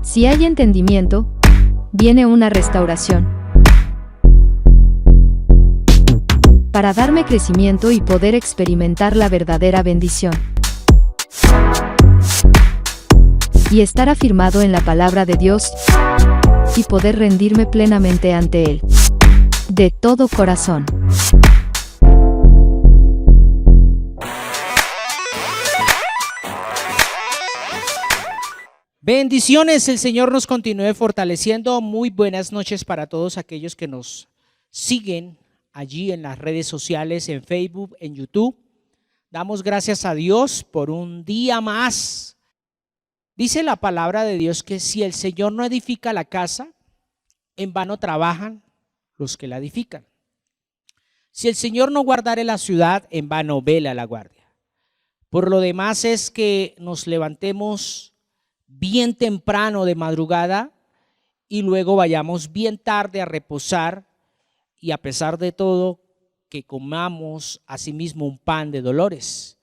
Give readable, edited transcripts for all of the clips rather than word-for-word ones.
Si hay entendimiento, viene una restauración. Para darme crecimiento y poder experimentar la verdadera bendición. Y estar afirmado en la palabra de Dios y poder rendirme plenamente ante Él. De todo corazón. Bendiciones, el Señor nos continúe fortaleciendo. Muy buenas noches para todos aquellos que nos siguen allí en las redes sociales, en Facebook, en YouTube. Damos gracias a Dios por un día más. Dice la palabra de Dios que si el Señor no edifica la casa, en vano trabajan los que la edifican. Si el Señor no guardare la ciudad, en vano vela la guardia. Por lo demás es que nos levantemos bien temprano de madrugada y luego vayamos bien tarde a reposar, y a pesar de todo que comamos asimismo un pan de dolores,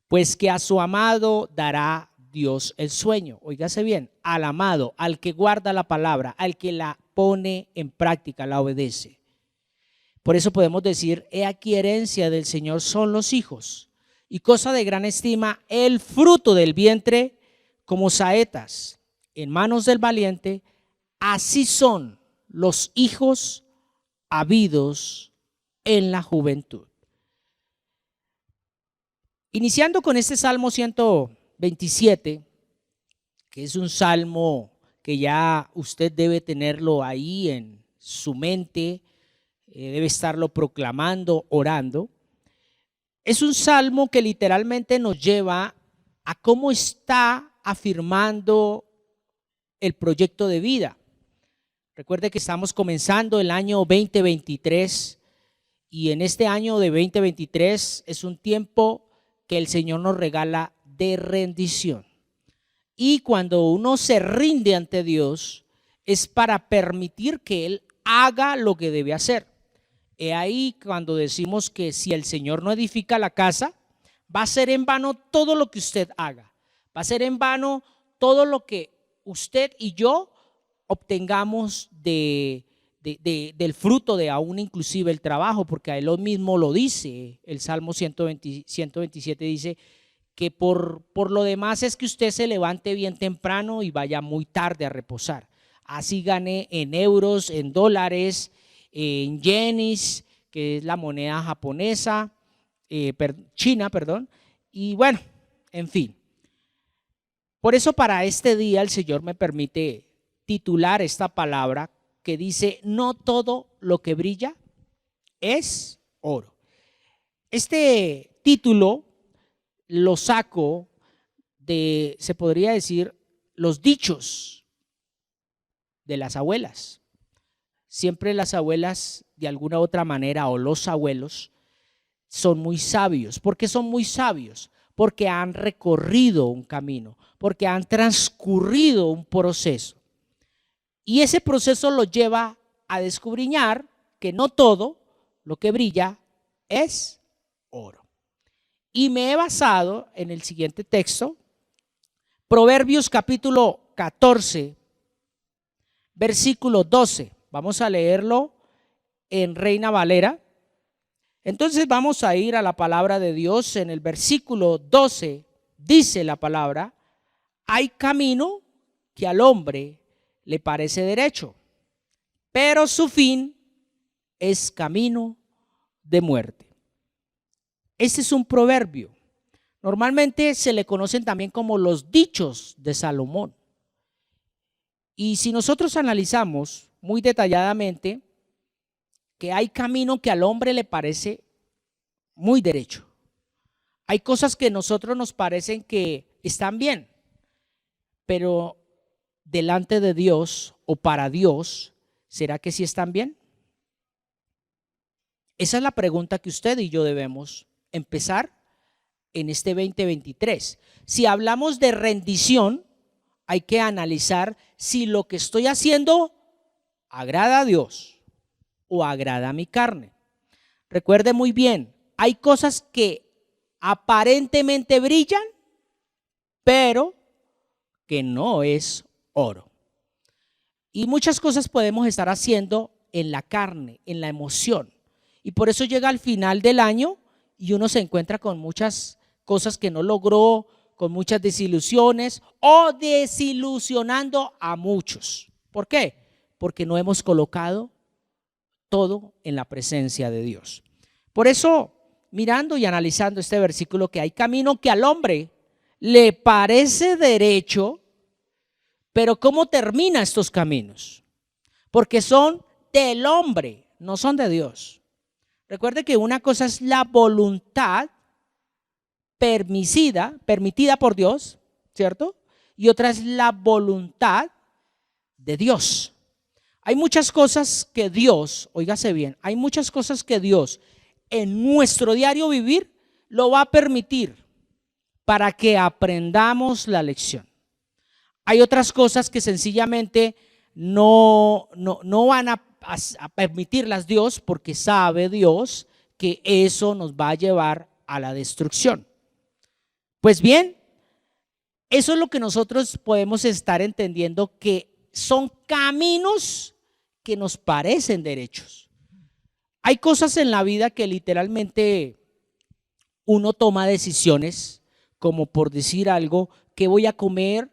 pues que a su amado dará Dios el sueño. Óigase bien, al amado, al que guarda la palabra, al que la pone en práctica, la obedece. Por eso podemos decir: he aquí herencia del Señor son los hijos, y cosa de gran estima el fruto del vientre. Como saetas en manos del valiente, así son los hijos habidos en la juventud. Iniciando con este Salmo 127, que es un salmo que ya usted debe tenerlo ahí en su mente, debe estarlo proclamando, orando. Es un salmo que literalmente nos lleva a cómo está afirmando el proyecto de vida. Recuerde que estamos comenzando el año 2023 y en este año de 2023 es un tiempo que el Señor nos regala de rendición. Y cuando uno se rinde ante Dios es para permitir que Él haga lo que debe hacer. He ahí cuando decimos que si el Señor no edifica la casa, va a ser en vano todo lo que usted haga. Va a ser en vano todo lo que usted y yo obtengamos del fruto de aún inclusive el trabajo, porque a él mismo lo dice, el Salmo 127 dice que por lo demás es que usted se levante bien temprano y vaya muy tarde a reposar. Así gane en euros, en dólares, en yenes, que es la moneda japonesa, China, perdón, y bueno, en fin. Por eso para este día el Señor me permite titular esta palabra que dice: no todo lo que brilla es oro. Este título lo saco de, se podría decir, los dichos de las abuelas. Siempre las abuelas, de alguna u otra manera, o los abuelos, son muy sabios. ¿Por qué son muy sabios? Porque han recorrido un camino, porque han transcurrido un proceso. Y ese proceso los lleva a descubriñar que no todo lo que brilla es oro. Y me he basado en el siguiente texto, Proverbios capítulo 14, versículo 12. Vamos a leerlo en Reina Valera. Entonces vamos a ir a la palabra de Dios. En el versículo 12 dice la palabra: hay camino que al hombre le parece derecho, pero su fin es camino de muerte. Este es un proverbio. Normalmente se le conocen también como los dichos de Salomón. Y si nosotros analizamos muy detalladamente, que hay camino que al hombre le parece muy derecho. Hay cosas que a nosotros nos parecen que están bien, pero delante de Dios o para Dios, ¿será que sí están bien? Esa es la pregunta que usted y yo debemos empezar en este 2023. Si hablamos de rendición, hay que analizar si lo que estoy haciendo agrada a Dios o agrada a mi carne. Recuerde muy bien, hay cosas que aparentemente brillan, pero que no es oro. Y muchas cosas podemos estar haciendo en la carne, en la emoción. Y por eso llega al final del año y uno se encuentra con muchas cosas que no logró, con muchas desilusiones o desilusionando a muchos. ¿Por qué? Porque no hemos colocado todo en la presencia de Dios. Por eso, mirando y analizando este versículo, que hay camino que al hombre le parece derecho, pero ¿cómo termina estos caminos? Porque son del hombre, no son de Dios. Recuerde que una cosa es la voluntad permitida por Dios, ¿cierto? Y otra es la voluntad de Dios. Hay muchas cosas que Dios, óigase bien, hay muchas cosas que Dios en nuestro diario vivir lo va a permitir para que aprendamos la lección. Hay otras cosas que sencillamente no van a permitirlas Dios, porque sabe Dios que eso nos va a llevar a la destrucción. Pues bien, eso es lo que nosotros podemos estar entendiendo, que son caminos que nos parecen derechos. Hay cosas en la vida que literalmente uno toma decisiones, como por decir algo, ¿qué voy a comer?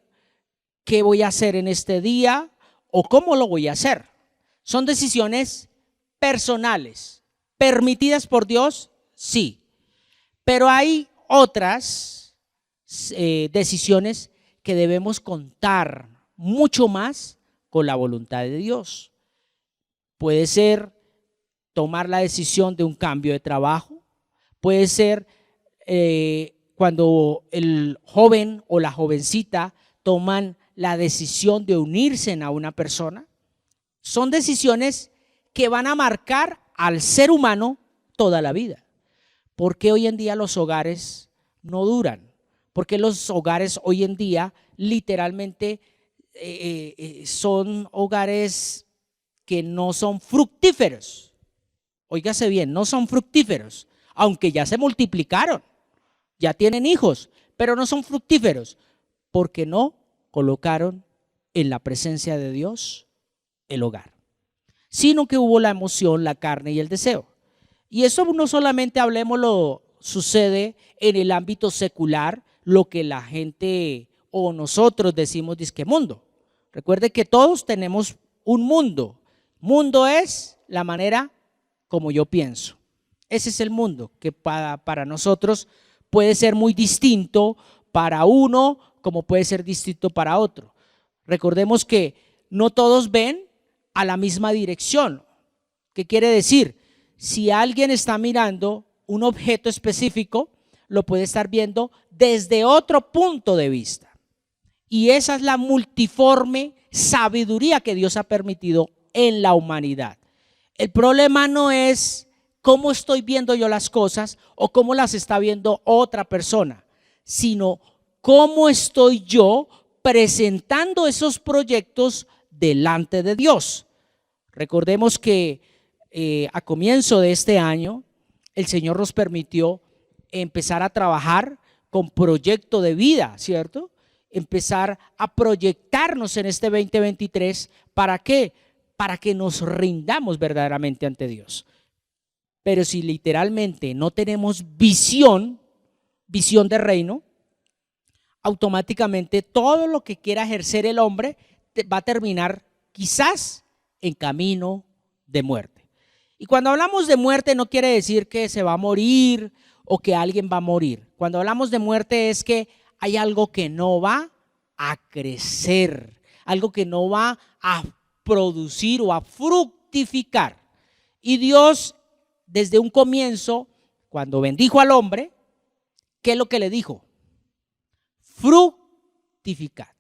¿Qué voy a hacer en este día? ¿O cómo lo voy a hacer? Son decisiones personales, permitidas por Dios, sí. Pero hay otras decisiones que debemos contar mucho más con la voluntad de Dios. Puede ser tomar la decisión de un cambio de trabajo, puede ser cuando el joven o la jovencita toman la decisión de unirse a una persona. Son decisiones que van a marcar al ser humano toda la vida. ¿Por qué hoy en día los hogares no duran? ¿Por qué los hogares hoy en día literalmente son hogares que no son fructíferos? Óigase bien, no son fructíferos, aunque ya se multiplicaron, ya tienen hijos, pero no son fructíferos, porque no colocaron en la presencia de Dios el hogar, sino que hubo la emoción, la carne y el deseo. Y eso no solamente hablemoslo, sucede en el ámbito secular, lo que la gente o nosotros decimos disque mundo. Recuerde que todos tenemos un mundo. Mundo es la manera como yo pienso. Ese es el mundo que para nosotros puede ser muy distinto para uno, como puede ser distinto para otro. Recordemos que no todos ven a la misma dirección. ¿Qué quiere decir? Si alguien está mirando un objeto específico, lo puede estar viendo desde otro punto de vista. Y esa es la multiforme sabiduría que Dios ha permitido en la humanidad. El problema no es cómo estoy viendo yo las cosas o cómo las está viendo otra persona, sino cómo estoy yo presentando esos proyectos delante de Dios. Recordemos que a comienzo de este año el Señor nos permitió empezar a trabajar con proyecto de vida, ¿cierto? Empezar a proyectarnos en este 2023. ¿Para qué? Para que nos rindamos verdaderamente ante Dios. Pero si literalmente no tenemos visión de reino, automáticamente todo lo que quiera ejercer el hombre va a terminar quizás en camino de muerte. Y cuando hablamos de muerte no quiere decir que se va a morir o que alguien va a morir. Cuando hablamos de muerte es que hay algo que no va a crecer, algo que no va a producir o a fructificar. Y Dios, desde un comienzo, cuando bendijo al hombre, ¿qué es lo que le dijo? Fructificar.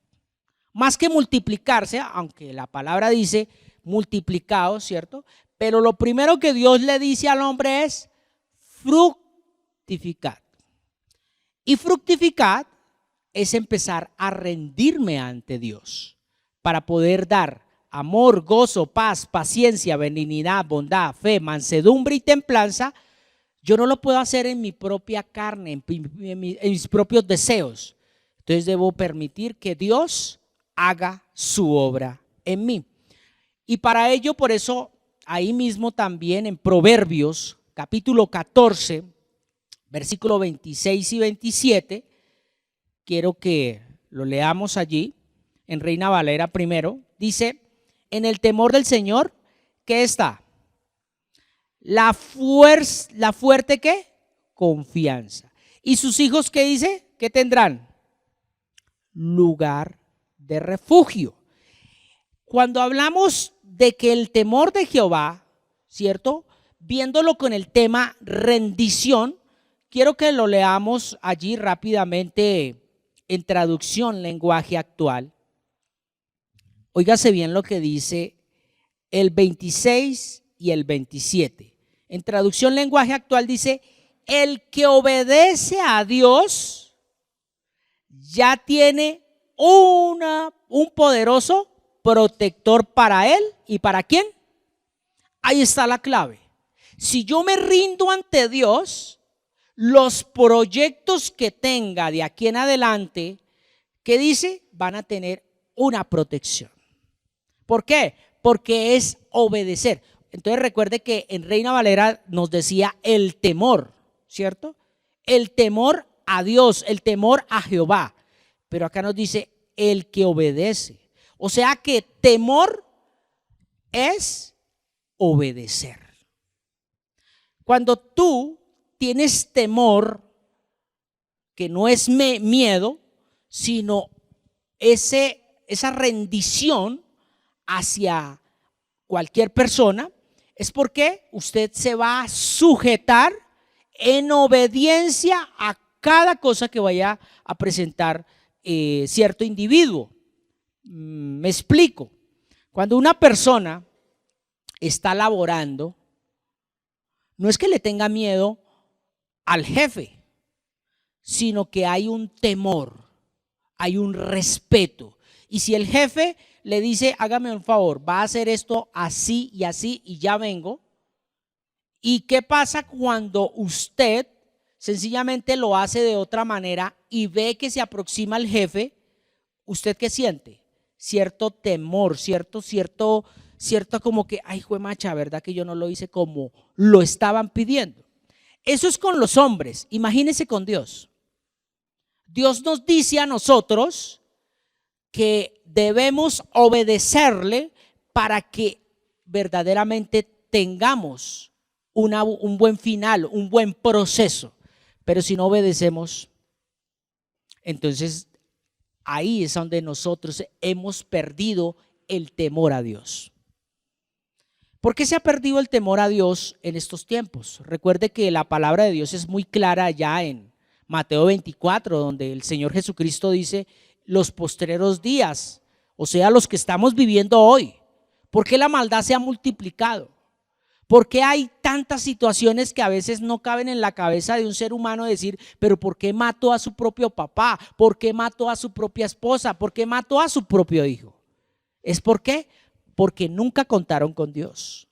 Más que multiplicarse, aunque la palabra dice multiplicados, ¿cierto? Pero lo primero que Dios le dice al hombre es fructificar. Y fructificar es empezar a rendirme ante Dios para poder dar amor, gozo, paz, paciencia, benignidad, bondad, fe, mansedumbre y templanza. Yo no lo puedo hacer en mi propia carne, en mis propios deseos. Entonces debo permitir que Dios haga su obra en mí. Y para ello, por eso, ahí mismo también en Proverbios, capítulo 14, versículo 26 y 27, quiero que lo leamos allí, en Reina Valera primero, dice, en el temor del Señor, ¿qué está? La fuerte ¿qué? Confianza. ¿Y sus hijos qué dice? ¿Qué tendrán? Lugar de refugio. Cuando hablamos de que el temor de Jehová, ¿cierto? Viéndolo con el tema rendición, quiero que lo leamos allí rápidamente en traducción lenguaje actual. Óigase bien lo que dice el 26 y el 27. En traducción lenguaje actual dice, el que obedece a Dios ya tiene un poderoso protector para él. ¿Y para quién? Ahí está la clave. Si yo me rindo ante Dios, los proyectos que tenga de aquí en adelante, ¿qué dice? Van a tener una protección. ¿Por qué? Porque es obedecer. Entonces recuerde que en Reina Valera nos decía el temor, ¿cierto? El temor a Dios, el temor a Jehová. Pero acá nos dice el que obedece. O sea que temor es obedecer. Cuando tú tienes temor, que no es miedo, sino esa rendición hacia cualquier persona, es porque usted se va a sujetar en obediencia a cada cosa que vaya a presentar cierto individuo. Me explico. Cuando una persona está laborando, no es que le tenga miedo al jefe, sino que hay un temor, hay un respeto. Y si el jefe le dice, hágame un favor, va a hacer esto así y ya vengo. ¿Y qué pasa cuando usted sencillamente lo hace de otra manera y ve que se aproxima el jefe? ¿Usted qué siente? Cierto temor, cierto como que, ay, juemacha, ¿verdad que yo no lo hice como lo estaban pidiendo? Eso es con los hombres. Imagínense con Dios. Dios nos dice a nosotros que debemos obedecerle para que verdaderamente tengamos un buen final, un buen proceso. Pero si no obedecemos, entonces ahí es donde nosotros hemos perdido el temor a Dios. ¿Por qué se ha perdido el temor a Dios en estos tiempos? Recuerde que la palabra de Dios es muy clara ya en Mateo 24, donde el Señor Jesucristo dice los postreros días, o sea, los que estamos viviendo hoy. ¿Por qué la maldad se ha multiplicado? ¿Por qué hay tantas situaciones que a veces no caben en la cabeza de un ser humano decir, pero ¿por qué mató a su propio papá? ¿Por qué mató a su propia esposa? ¿Por qué mató a su propio hijo? ¿Es por qué? Porque nunca contaron con Dios.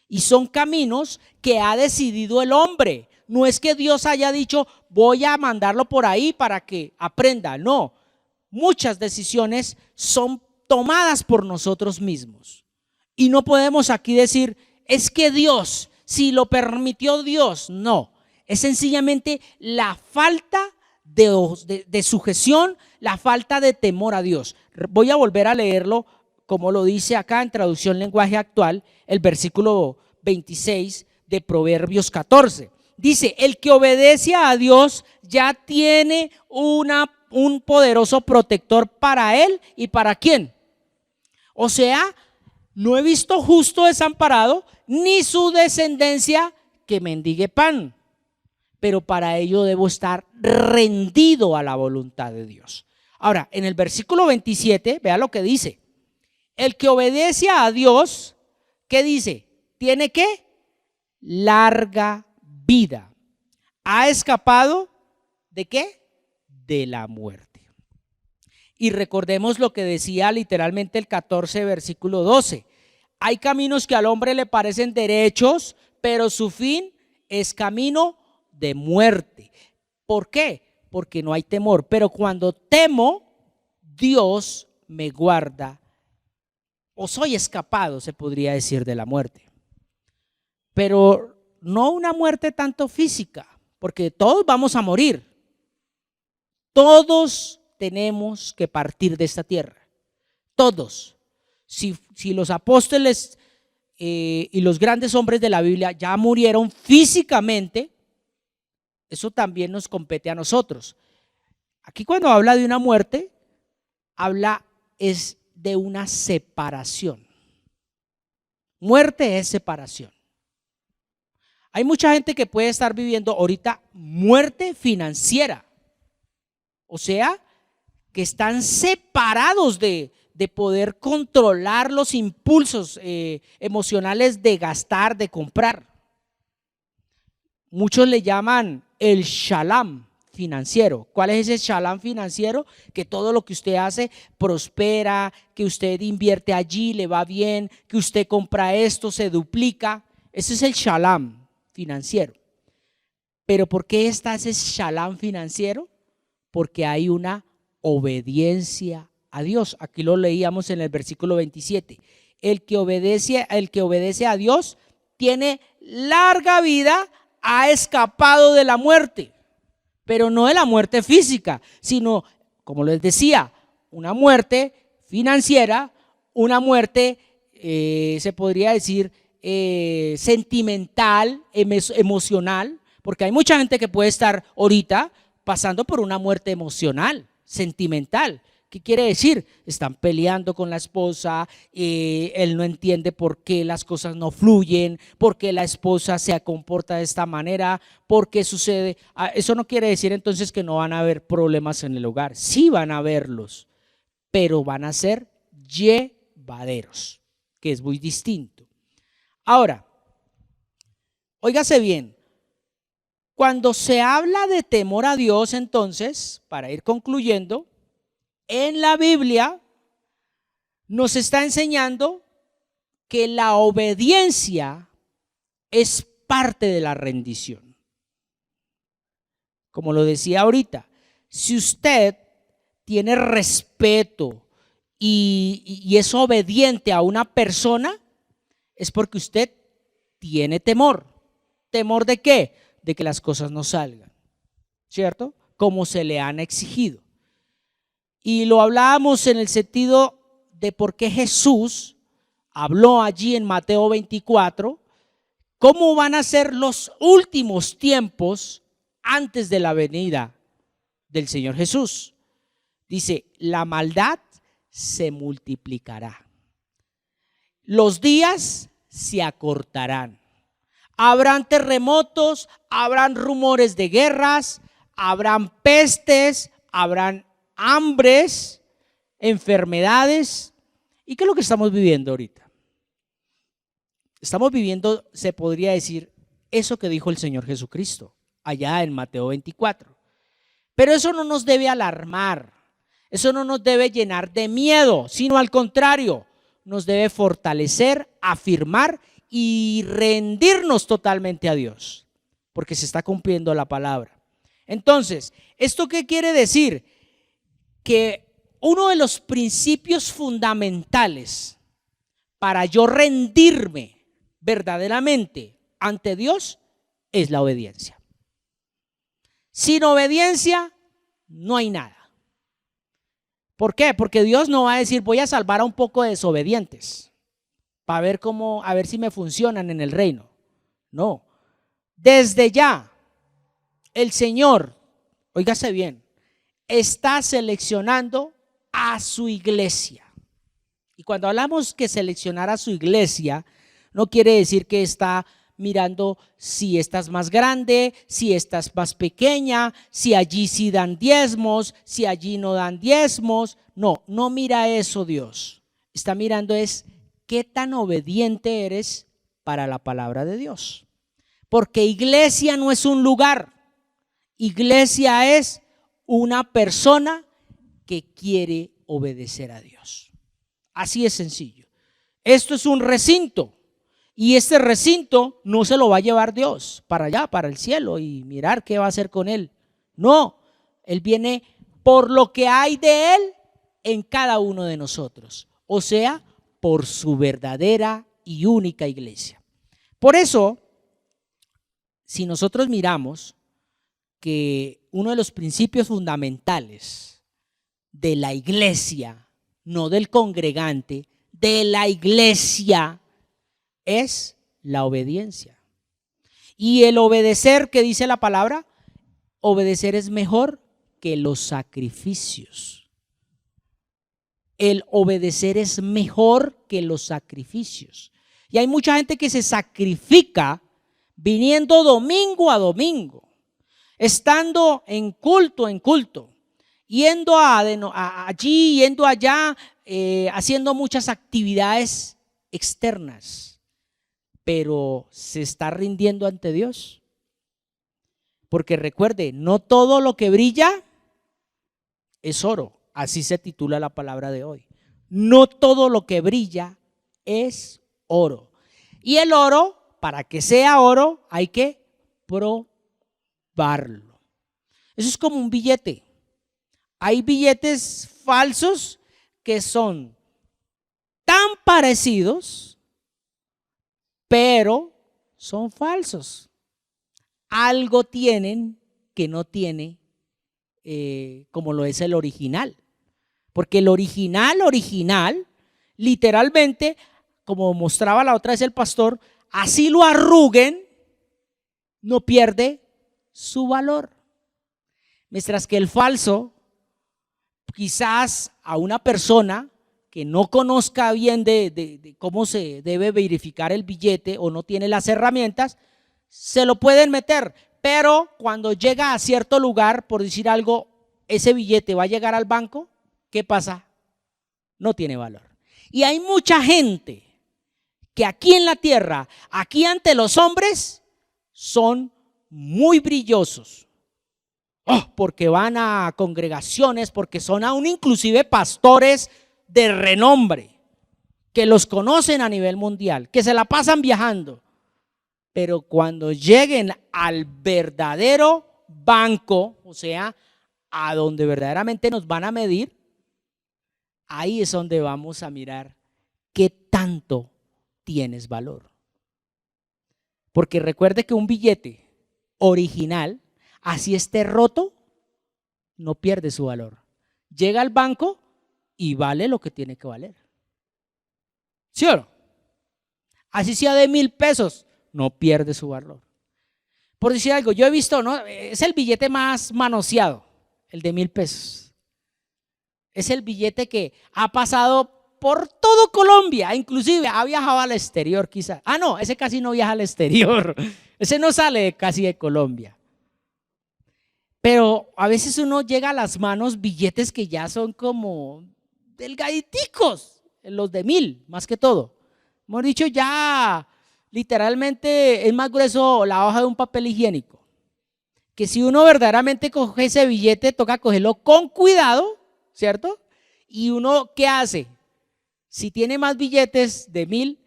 Y son caminos que ha decidido el hombre. No es que Dios haya dicho, voy a mandarlo por ahí para que aprenda. No, muchas decisiones son tomadas por nosotros mismos. Y no podemos aquí decir, es que Dios, si lo permitió Dios. No, es sencillamente la falta de sujeción, la falta de temor a Dios. Voy a volver a leerlo como lo dice acá en traducción lenguaje actual, el versículo 26 de Proverbios 14. Dice, el que obedece a Dios ya tiene un poderoso protector para él y para quién. O sea, no he visto justo desamparado ni su descendencia que mendigue pan, pero para ello debo estar rendido a la voluntad de Dios. Ahora, en el versículo 27, vea lo que dice. El que obedece a Dios, ¿qué dice? Tiene ¿qué? Larga vida. Ha escapado ¿de qué? De la muerte. Y recordemos lo que decía literalmente el 14, versículo 12. Hay caminos que al hombre le parecen derechos, pero su fin es camino de muerte. ¿Por qué? Porque no hay temor. Pero cuando temo, Dios me guarda o soy escapado, se podría decir, de la muerte. Pero no una muerte tanto física, porque todos vamos a morir. Todos tenemos que partir de esta tierra. Todos. Si los apóstoles y los grandes hombres de la Biblia ya murieron físicamente, eso también nos compete a nosotros. Aquí cuando habla de una muerte, habla es de una separación. Muerte es separación. Hay mucha gente que puede estar viviendo ahorita muerte financiera. O sea, que están separados de poder controlar los impulsos emocionales de gastar, de comprar. Muchos le llaman el shalom financiero. ¿Cuál es ese shalom financiero? Que todo lo que usted hace prospera, que usted invierte allí, le va bien, que usted compra esto, se duplica. Ese es el shalom financiero. Pero ¿por qué está ese shalom financiero? Porque hay una obediencia a Dios. Aquí lo leíamos en el versículo 27. El que obedece a Dios tiene larga vida, ha escapado de la muerte, pero no de la muerte física, sino, como les decía, una muerte financiera, una muerte, se podría decir, sentimental, emocional, porque hay mucha gente que puede estar ahorita pasando por una muerte emocional, sentimental. ¿Qué quiere decir? Están peleando con la esposa, él no entiende por qué las cosas no fluyen, por qué la esposa se comporta de esta manera, por qué sucede. Eso no quiere decir entonces que no van a haber problemas en el hogar. Sí van a haberlos, pero van a ser llevaderos, que es muy distinto. Ahora, óigase bien. Cuando se habla de temor a Dios, entonces, para ir concluyendo, en la Biblia nos está enseñando que la obediencia es parte de la rendición. Como lo decía ahorita, si usted tiene respeto y es obediente a una persona, es porque usted tiene temor. ¿Temor de qué? De que las cosas no salgan, ¿cierto? Como se le han exigido. Y lo hablábamos en el sentido de por qué Jesús habló allí en Mateo 24, cómo van a ser los últimos tiempos antes de la venida del Señor Jesús. Dice, la maldad se multiplicará, los días se acortarán. Habrán terremotos, habrán rumores de guerras, habrán pestes, habrán hambres, enfermedades. ¿Y qué es lo que estamos viviendo ahorita? Estamos viviendo, se podría decir, eso que dijo el Señor Jesucristo allá en Mateo 24. Pero eso no nos debe alarmar, eso no nos debe llenar de miedo, sino al contrario, nos debe fortalecer, afirmar y rendirnos totalmente a Dios, porque se está cumpliendo la palabra. Entonces, ¿esto qué quiere decir? Que uno de los principios fundamentales para yo rendirme verdaderamente ante Dios es la obediencia. Sin obediencia no hay nada. ¿Por qué? Porque Dios no va a decir voy a salvar a un poco de desobedientes para ver cómo, a ver si me funcionan en el reino. No, desde ya el Señor, óigase bien, está seleccionando a su iglesia. Y cuando hablamos que seleccionar a su iglesia, no quiere decir que está mirando si esta es más grande, si esta es más pequeña, si allí sí dan diezmos, si allí no dan diezmos. No, no mira eso Dios. Está mirando es qué tan obediente eres para la palabra de Dios. Porque iglesia no es un lugar, iglesia es una persona que quiere obedecer a Dios. Así es sencillo. Esto es un recinto y este recinto no se lo va a llevar Dios para allá, para el cielo y mirar qué va a hacer con él. No, Él viene por lo que hay de Él en cada uno de nosotros, o sea, por su verdadera y única iglesia. Por eso, si nosotros miramos que uno de los principios fundamentales de la iglesia, no del congregante, de la iglesia, es la obediencia. Y el obedecer, ¿qué dice la palabra? Obedecer es mejor que los sacrificios. El obedecer es mejor que los sacrificios. Y hay mucha gente que se sacrifica viniendo domingo a domingo, estando en culto, yendo allí, yendo allá, haciendo muchas actividades externas, pero se está rindiendo ante Dios. Porque recuerde, no todo lo que brilla es oro. Así se titula la palabra de hoy. No todo lo que brilla es oro. Y el oro, para que sea oro, hay que probarlo. Eso es como un billete. Hay billetes falsos que son tan parecidos, pero son falsos. Algo tienen que no tiene como lo es el original. Porque el original, literalmente, como mostraba la otra vez el pastor, así lo arruguen, no pierde su valor. Mientras que el falso, quizás a una persona que no conozca bien de cómo se debe verificar el billete o no tiene las herramientas, se lo pueden meter, pero cuando llega a cierto lugar, por decir algo, ese billete va a llegar al banco, ¿qué pasa? No tiene valor. Y hay mucha gente que aquí en la tierra, aquí ante los hombres, son muy brillosos. Porque van a congregaciones, porque son aún inclusive pastores de renombre, que los conocen a nivel mundial, que se la pasan viajando. Pero cuando lleguen al verdadero banco, o sea, a donde verdaderamente nos van a medir, ahí es donde vamos a mirar qué tanto tienes valor. Porque recuerde que un billete original, así esté roto, no pierde su valor. Llega al banco y vale lo que tiene que valer. ¿Sí o no? Así sea de 1,000 pesos, no pierde su valor. Por decir algo, yo he visto, ¿no? Es el billete más manoseado, el de 1,000 pesos. Es el billete que ha pasado por todo Colombia, inclusive ha viajado al exterior quizás. No, ese casi no viaja al exterior. Ese no sale casi de Colombia. Pero a veces uno llega a las manos billetes que ya son como delgaditicos, los de 1,000 más que todo. Hemos dicho ya literalmente es más grueso la hoja de un papel higiénico. Que si uno verdaderamente coge ese billete, toca cogerlo con cuidado, ¿cierto? Y uno, ¿qué hace? Si tiene más billetes de 1,000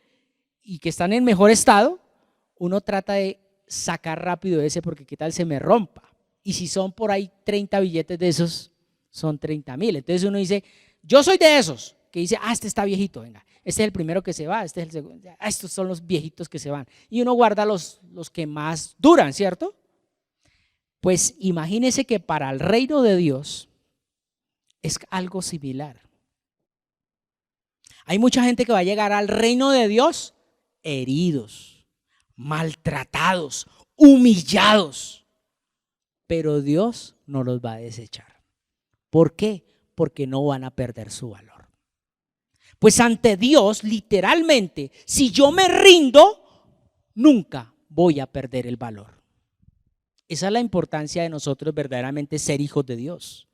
y que están en mejor estado, uno trata de sacar rápido ese porque qué tal se me rompa. Y si son por ahí 30 billetes de esos, son 30,000. Entonces uno dice, yo soy de esos que dice, este está viejito, venga, este es el primero que se va, este es el segundo, estos son los viejitos que se van. Y uno guarda los que más duran, ¿cierto? Pues imagínese que para el reino de Dios es algo similar. Hay mucha gente que va a llegar al reino de Dios heridos, maltratados, humillados, pero Dios no los va a desechar. ¿Por qué? Porque no van a perder su valor. Pues ante Dios, literalmente, si yo me rindo, nunca voy a perder el valor. Esa es la importancia de nosotros verdaderamente ser hijos de Dios.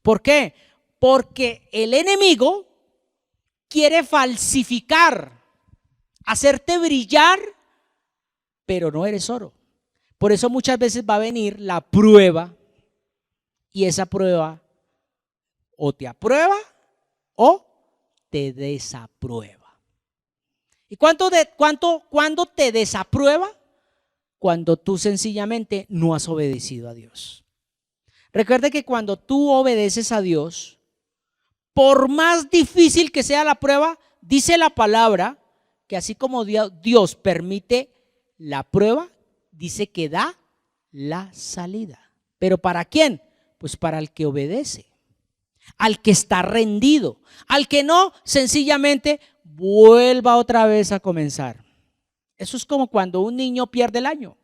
¿Por qué? Porque el enemigo quiere falsificar, hacerte brillar, pero no eres oro. Por eso muchas veces va a venir la prueba y esa prueba o te aprueba o te desaprueba. ¿Y cuándo te desaprueba? Cuando tú sencillamente no has obedecido a Dios. Recuerde que cuando tú obedeces a Dios, por más difícil que sea la prueba, dice la palabra que así como Dios permite la prueba, dice que da la salida. ¿Pero para quién? Pues para el que obedece, al que está rendido, al que no, sencillamente vuelva otra vez a comenzar. Eso es como cuando un niño pierde el año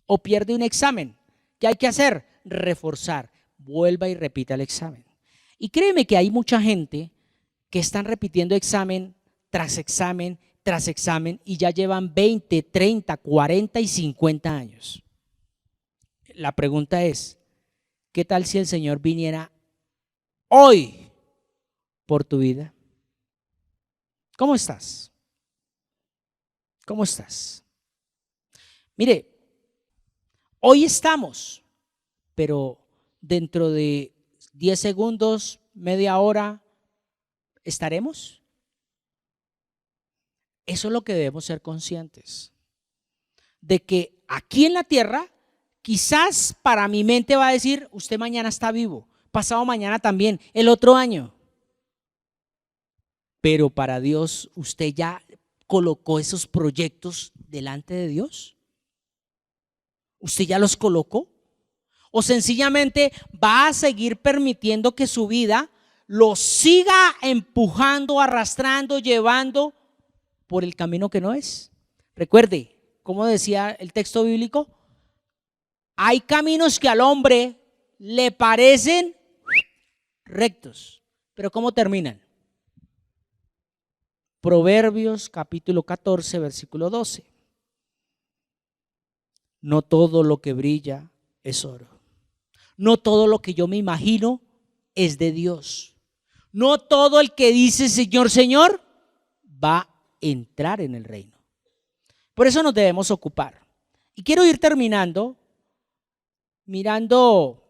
o pierde un examen. ¿Qué hay que hacer? Reforzar. Vuelva y repita el examen. Y créeme que hay mucha gente que están repitiendo examen tras examen tras examen y ya llevan 20, 30, 40 y 50 años. La pregunta es, ¿qué tal si el Señor viniera hoy por tu vida? ¿Cómo estás? ¿Cómo estás? Mire, hoy estamos, pero dentro de 10 segundos, media hora, ¿estaremos? Eso es lo que debemos ser conscientes, de que aquí en la tierra, quizás para mi mente va a decir, usted mañana está vivo, pasado mañana también, el otro año. Pero para Dios, ¿usted ya colocó esos proyectos delante de Dios? ¿Usted ya los colocó? ¿O sencillamente va a seguir permitiendo que su vida lo siga empujando, arrastrando, llevando por el camino que no es? Recuerde, como decía el texto bíblico, hay caminos que al hombre le parecen rectos, pero ¿cómo terminan? Proverbios capítulo 14, versículo 12. No todo lo que brilla es oro. No todo lo que yo me imagino es de Dios. No todo el que dice Señor, Señor, va a entrar en el reino. Por eso nos debemos ocupar. Y quiero ir terminando mirando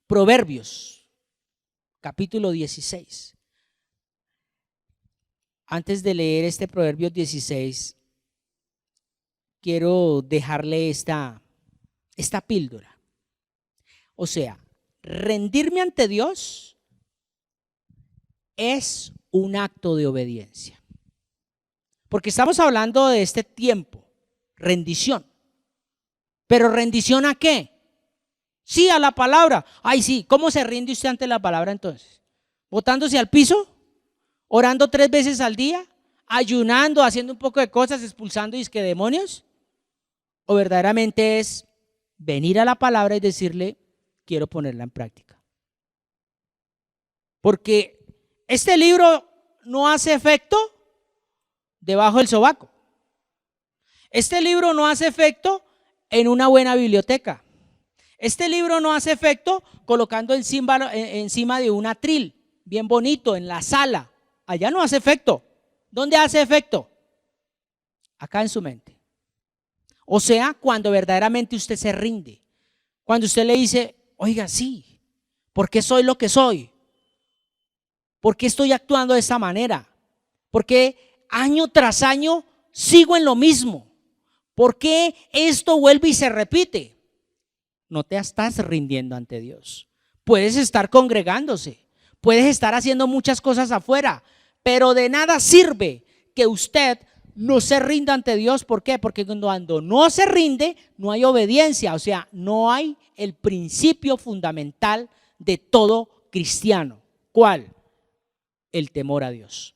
Proverbios capítulo 16. Antes de leer este Proverbios 16, quiero dejarle esta píldora. O sea, rendirme ante Dios es un acto de obediencia. Porque estamos hablando de este tiempo, rendición. ¿Pero rendición a qué? Sí, a la palabra. Ay, sí, ¿cómo se rinde usted ante la palabra entonces? ¿Botándose al piso? ¿Orando 3 veces al día? ¿Ayunando, haciendo un poco de cosas, expulsando disque demonios? ¿O verdaderamente es venir a la palabra y decirle, quiero ponerla en práctica? Porque este libro no hace efecto debajo del sobaco. Este libro no hace efecto en una biblioteca. Este libro no hace efecto colocando encima de un atril, bien bonito, en la sala. Allá no hace efecto. ¿Dónde hace efecto? Acá en su mente. O sea, cuando verdaderamente usted se rinde. Cuando usted le dice, oiga, sí, ¿por qué soy lo que soy? ¿Por qué estoy actuando de esta manera? ¿Por qué año tras año sigo en lo mismo? ¿Por qué esto vuelve y se repite? No te estás rindiendo ante Dios. Puedes estar congregándose, puedes estar haciendo muchas cosas afuera, pero de nada sirve que usted no se rinda ante Dios. ¿Por qué? Porque cuando no se rinde, no hay obediencia. O sea, no hay el principio fundamental de todo cristiano. ¿Cuál? El temor a Dios.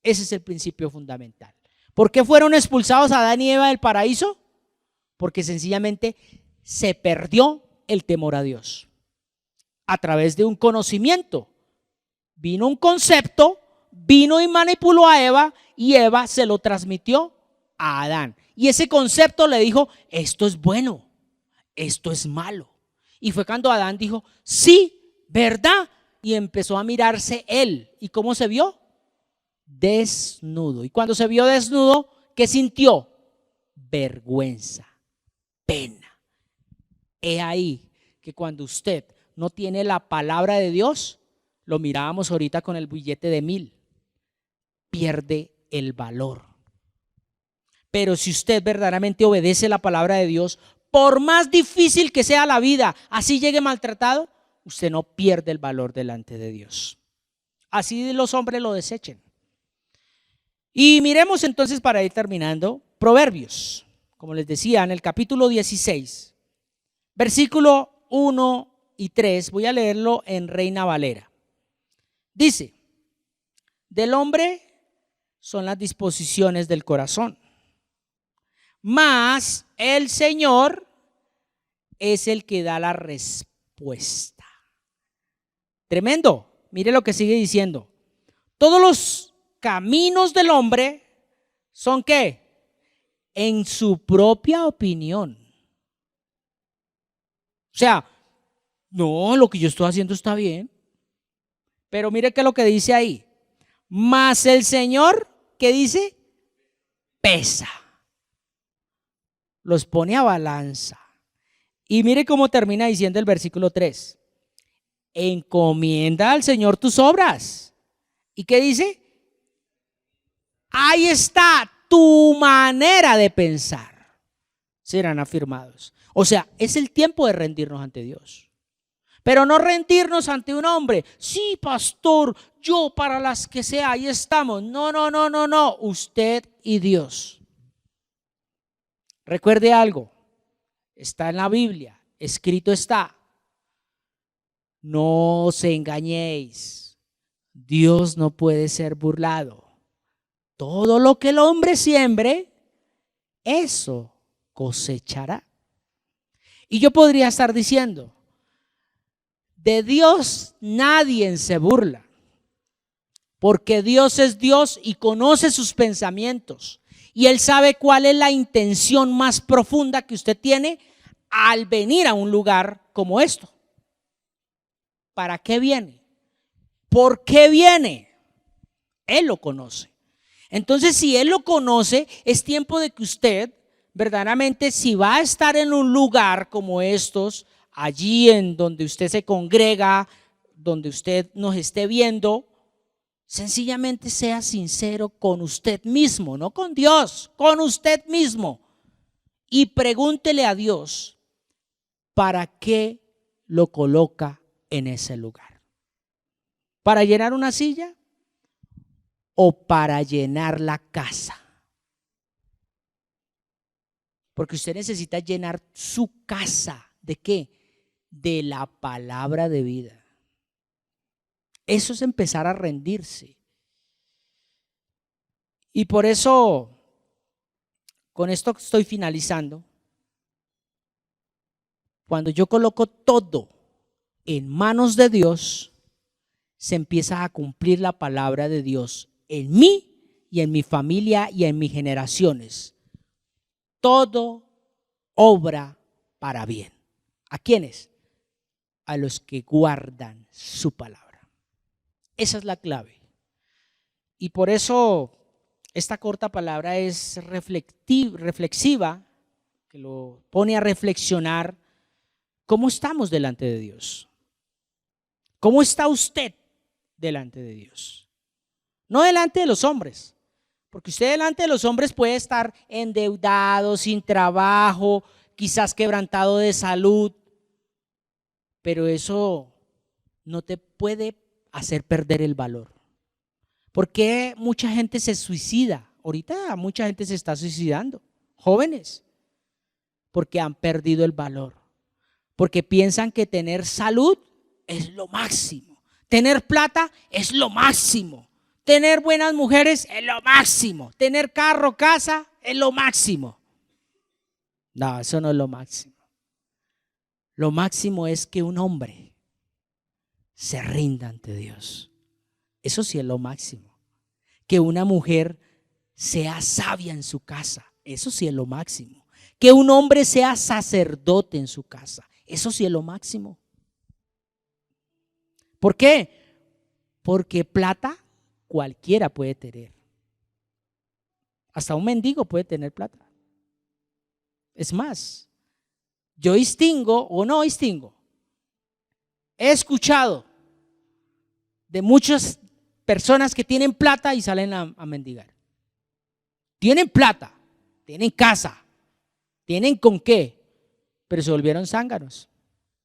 Ese es el principio fundamental. ¿Por qué fueron expulsados Adán y Eva del paraíso? Porque sencillamente se perdió el temor a Dios. A través de un conocimiento. Vino un concepto, vino y manipuló a Eva y Eva se lo transmitió a Adán. Y ese concepto le dijo, esto es bueno, esto es malo. Y fue cuando Adán dijo, sí, ¿verdad? Y empezó a mirarse él. ¿Y cómo se vio? Desnudo. Y cuando se vio desnudo, ¿qué sintió? Vergüenza, pena. He ahí que cuando usted no tiene la palabra de Dios, lo mirábamos ahorita con el billete de 1000, pierde el valor. Pero si usted verdaderamente obedece la palabra de Dios, por más difícil que sea la vida, así llegue maltratado, usted no pierde el valor delante de Dios. así los hombres lo desechen. Y miremos entonces, para ir terminando, Proverbios, como les decía, en el capítulo 16, versículo 1 y 3, voy a leerlo en Reina Valera. Dice: del hombre son las disposiciones del corazón, mas el Señor es el que da la respuesta. Tremendo. Mire lo que sigue diciendo. Todos los caminos del hombre son ¿qué? En su propia opinión. O sea, no, lo que yo estoy haciendo está bien. Pero mire qué es lo que dice ahí. Mas el Señor, ¿qué dice? Pesa. Los pone a balanza. Y mire cómo termina diciendo el versículo 3. Encomienda al Señor tus obras. ¿Y qué dice? Ahí está tu manera de pensar. Serán afirmados. O sea, es el tiempo de rendirnos ante Dios. Pero no rendirnos ante un hombre. Sí, pastor, yo para las que sea, ahí estamos. No, no, no, no, no. Usted y Dios. Recuerde algo. Está en la Biblia. Escrito está. No os engañéis. Dios no puede ser burlado. Todo lo que el hombre siembre, eso cosechará. Y yo podría estar diciendo, de Dios nadie se burla, porque Dios es Dios y conoce sus pensamientos. Y Él sabe cuál es la intención más profunda que usted tiene al venir a un lugar como esto. ¿Para qué viene? ¿Por qué viene? Él lo conoce. Entonces, si Él lo conoce, es tiempo de que usted, verdaderamente, si va a estar en un lugar como estos, allí en donde usted se congrega, donde usted nos esté viendo, sencillamente sea sincero con usted mismo, no con Dios, con usted mismo. Y pregúntele a Dios, ¿para qué lo coloca en ese lugar? ¿Para llenar una silla o para llenar la casa? Porque usted necesita llenar su casa. ¿De qué? De la palabra de vida. Eso es empezar a rendirse. Y por eso, con esto estoy finalizando. Cuando yo coloco todo en manos de Dios, se empieza a cumplir la palabra de Dios en mí y en mi familia y en mis generaciones. Todo obra para bien. ¿A quiénes? A los que guardan su palabra. Esa es la clave. Y por eso esta corta palabra es reflexiva, que lo pone a reflexionar. ¿Cómo estamos delante de Dios? ¿Cómo está usted delante de Dios? No delante de los hombres, porque usted delante de los hombres puede estar endeudado, sin trabajo, quizás quebrantado de salud, pero eso no te puede hacer perder el valor. ¿Por qué mucha gente se suicida? Ahorita mucha gente se está suicidando, jóvenes, porque han perdido el valor, porque piensan que tener salud es lo máximo, tener plata es lo máximo, tener buenas mujeres es lo máximo, tener carro, casa es lo máximo. No, eso no es lo máximo. Lo máximo es que un hombre se rinda ante Dios. Eso sí es lo máximo. Que una mujer sea sabia en su casa. Eso sí es lo máximo. Que un hombre sea sacerdote en su casa. Eso sí es lo máximo. ¿Por qué? Porque plata cualquiera puede tener. Hasta un mendigo puede tener plata. Es más, yo distingo o no distingo. He escuchado de muchas personas que tienen plata y salen a mendigar. Tienen plata, tienen casa, tienen con qué, pero se volvieron zánganos.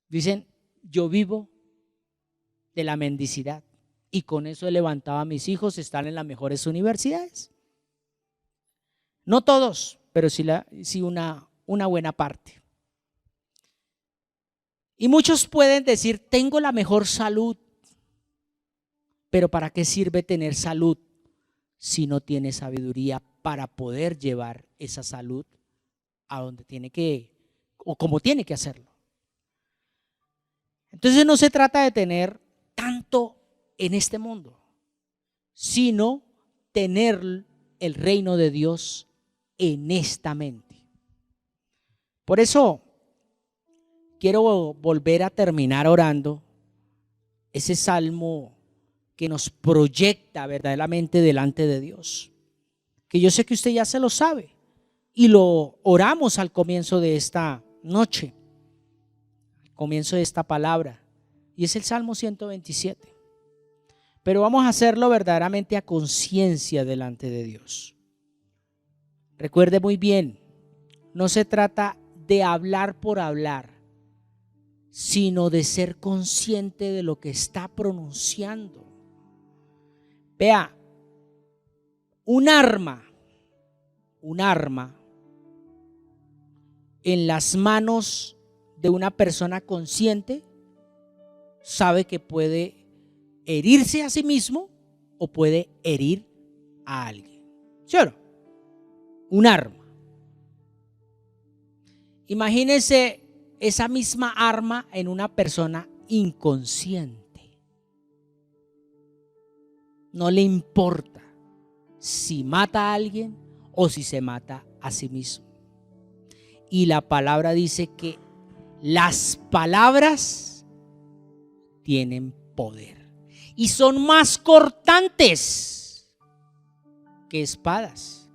Dicen, yo vivo de la mendicidad. y con eso he levantado a mis hijos, están en las mejores universidades. No todos, pero sí una buena parte. Y muchos pueden decir, tengo la mejor salud, pero ¿para qué sirve tener salud si no tiene sabiduría para poder llevar esa salud a donde tiene que, o como tiene que hacerlo? Entonces no se trata de tener tanto en este mundo, sino tener el reino de Dios en esta mente. Por eso quiero volver a terminar orando ese salmo que nos proyecta verdaderamente delante de Dios, que yo sé que usted ya se lo sabe y lo oramos al comienzo de esta noche, al comienzo de esta palabra, y es el Salmo 127. Pero vamos a hacerlo verdaderamente a conciencia delante de Dios. Recuerde muy bien, no se trata de hablar por hablar, sino de ser consciente de lo que está pronunciando. Vea, un arma en las manos de una persona consciente sabe que puede herirse a sí mismo o puede herir a alguien. ¿Sí o no? Un arma. Imagínese esa misma arma en una persona inconsciente. No le importa si mata a alguien o si se mata a sí mismo. Y la palabra dice que las palabras tienen poder y son más cortantes que espadas,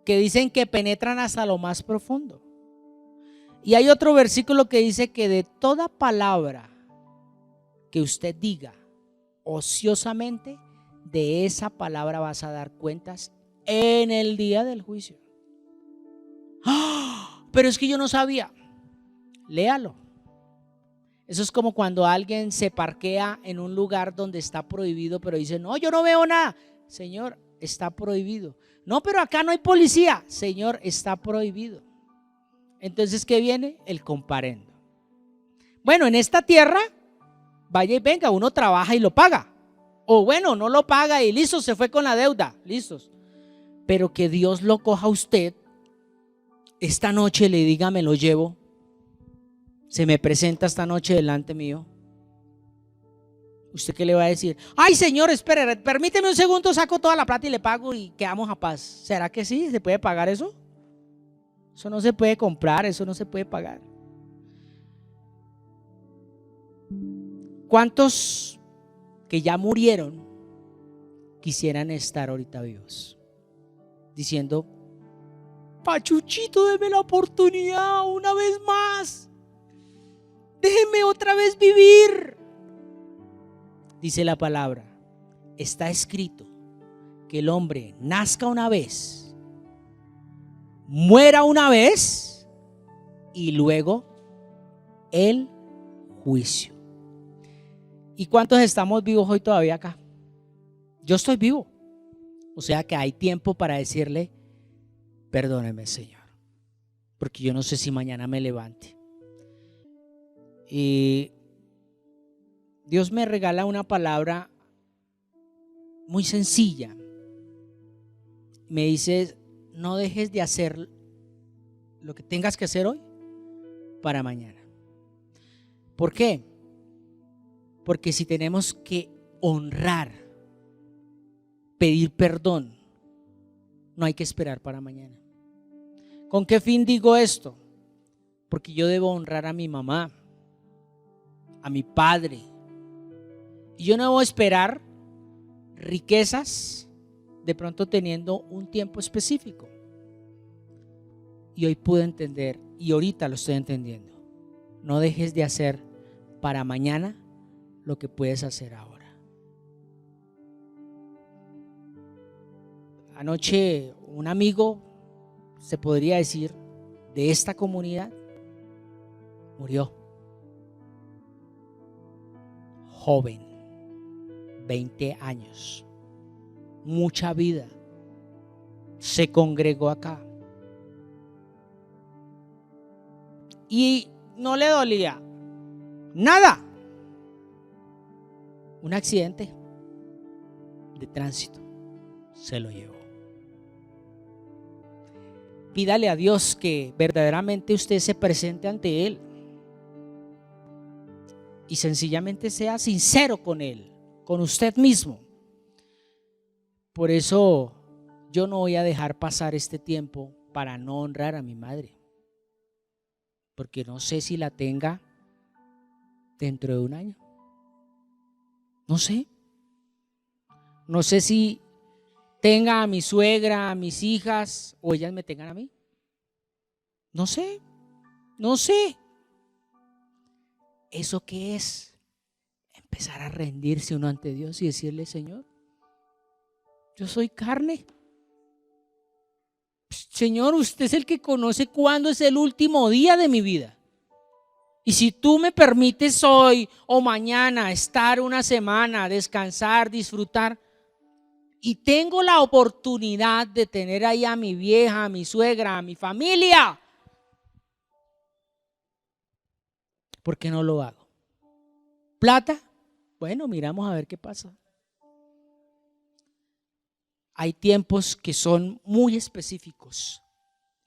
que dicen que penetran hasta lo más profundo. Y hay otro versículo que dice que de toda palabra que usted diga ociosamente, de esa palabra vas a dar cuentas en el día del juicio. ¡Oh! Pero es que yo no sabía. Léalo. Eso es como cuando alguien se parquea en un lugar donde está prohibido, pero dice, no, yo no veo nada. Señor, está prohibido. No, pero acá no hay policía. Señor, está prohibido. Entonces, ¿qué viene? El comparendo. Bueno, en esta tierra, vaya y venga, uno trabaja y lo paga. O bueno, no lo paga y listo, se fue con la deuda, listos. Pero que Dios lo coja a usted esta noche, le diga, me lo llevo, se me presenta esta noche delante mío. ¿Usted qué le va a decir? Ay, señor, espere, permíteme un segundo, saco toda la plata y le pago y quedamos a paz. ¿Será que sí? ¿Se puede pagar eso? Eso no se puede comprar, eso no se puede pagar. ¿Cuántos que ya murieron quisieran estar ahorita vivos? Diciendo, Pachuchito, deme la oportunidad una vez más. Déjeme otra vez vivir. Dice la palabra, está escrito que el hombre nazca una vez, muera una vez y luego el juicio. ¿Y cuántos estamos vivos hoy todavía acá? Yo estoy vivo. O sea que hay tiempo para decirle, perdóneme, Señor, porque yo no sé si mañana me levante. Y Dios me regala una palabra muy sencilla. Me dice, no dejes de hacer lo que tengas que hacer hoy para mañana. ¿Por qué? Porque si tenemos que honrar, pedir perdón, no hay que esperar para mañana. ¿Con qué fin digo esto? Porque yo debo honrar a mi mamá, a mi padre. Y yo no debo esperar riquezas de pronto teniendo un tiempo específico. Y hoy pude entender, y ahorita lo estoy entendiendo. No dejes de hacer para mañana lo que puedes hacer ahora. Anoche un amigo, se podría decir, de esta comunidad, murió. Joven, 20 años, mucha vida. Se congregó acá y no le dolía nada. Un accidente de tránsito se lo llevó. Pídale a Dios que verdaderamente usted se presente ante Él y sencillamente sea sincero con Él, con usted mismo. Por eso yo no voy a dejar pasar este tiempo para no honrar a mi madre, porque no sé si la tenga dentro de un año. No sé. No sé si tenga a mi suegra, a mis hijas, o ellas me tengan a mí. No sé. No sé. ¿Eso qué es? Empezar a rendirse uno ante Dios y decirle: Señor, yo soy carne. Señor, usted es el que conoce cuándo es el último día de mi vida. Y si tú me permites hoy o mañana estar una semana, descansar, disfrutar, y tengo la oportunidad de tener ahí a mi vieja, a mi suegra, a mi familia, ¿por qué no lo hago? ¿Plata? Bueno, miramos a ver qué pasa. Hay tiempos que son muy específicos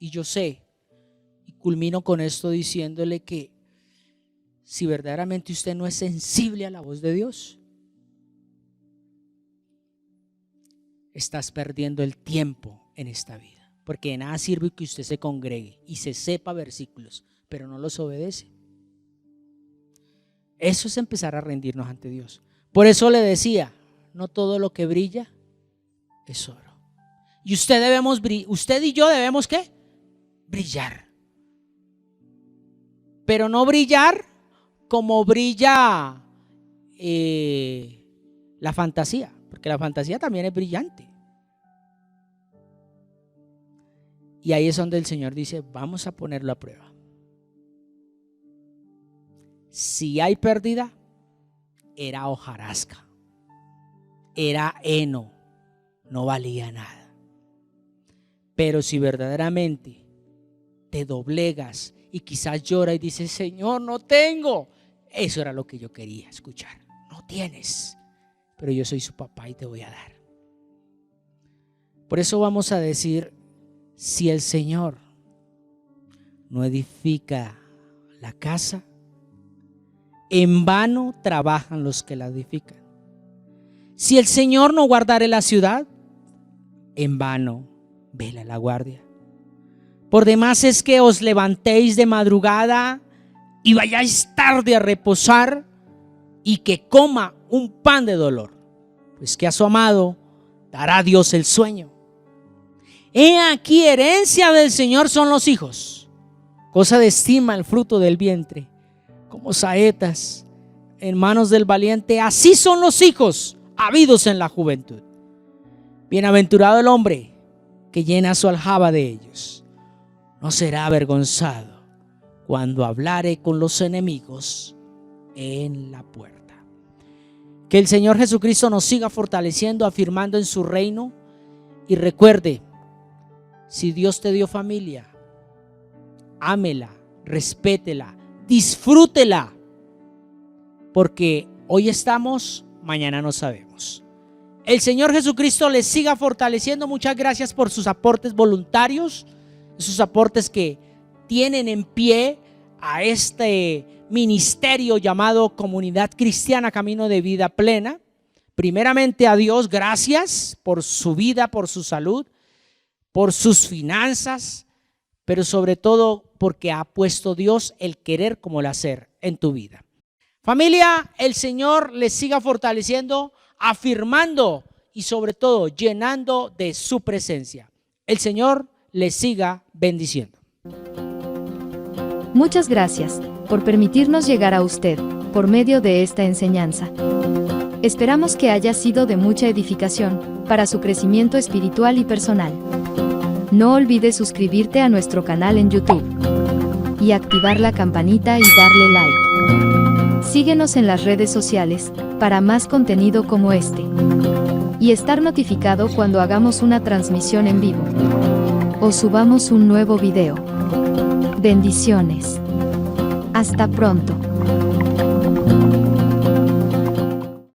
y yo sé, y culmino con esto diciéndole que si verdaderamente usted no es sensible a la voz de Dios, estás perdiendo el tiempo en esta vida, porque de nada sirve que usted se congregue y se sepa versículos, pero no los obedece. Eso es empezar a rendirnos ante Dios. Por eso le decía, no todo lo que brilla es oro. Y usted y yo debemos ¿qué? Brillar. Pero no brillar como brilla la fantasía, porque la fantasía también es brillante. Y ahí es donde el Señor dice: vamos a ponerlo a prueba. Si hay pérdida, era hojarasca, era heno, no valía nada. Pero si verdaderamente te doblegas y quizás llora y dices: Señor, no tengo, eso era lo que yo quería escuchar. No tienes, pero yo soy su papá y te voy a dar. Por eso vamos a decir: si el Señor no edifica la casa, en vano trabajan los que la edifican. Si el Señor no guardare la ciudad, en vano vela la guardia. Por demás es que os levantéis de madrugada y vayáis tarde a reposar, y que coma un pan de dolor, pues que a su amado dará Dios el sueño. He aquí, herencia del Señor son los hijos, cosa de estima el fruto del vientre, como saetas en manos del valiente, así son los hijos habidos en la juventud. Bienaventurado el hombre que llena su aljaba de ellos, no será avergonzado cuando hablare con los enemigos en la puerta. Que el Señor Jesucristo nos siga fortaleciendo, afirmando en su reino. Y recuerde, si Dios te dio familia, ámela, respétela, disfrútela, porque hoy estamos, mañana no sabemos. El Señor Jesucristo les siga fortaleciendo. Muchas gracias por sus aportes voluntarios, sus aportes que tienen en pie a este ministerio llamado Comunidad Cristiana Camino de Vida Plena. Primeramente a Dios, gracias por su vida, por su salud, por sus finanzas, pero sobre todo porque ha puesto Dios el querer como el hacer en tu vida. Familia, el Señor les siga fortaleciendo, afirmando y sobre todo llenando de su presencia. El Señor les siga bendiciendo. Muchas gracias por permitirnos llegar a usted por medio de esta enseñanza. Esperamos que haya sido de mucha edificación para su crecimiento espiritual y personal. No olvides suscribirte a nuestro canal en YouTube y activar la campanita y darle like. Síguenos en las redes sociales para más contenido como este. Y estar notificado cuando hagamos una transmisión en vivo o subamos un nuevo video. Bendiciones. Hasta pronto.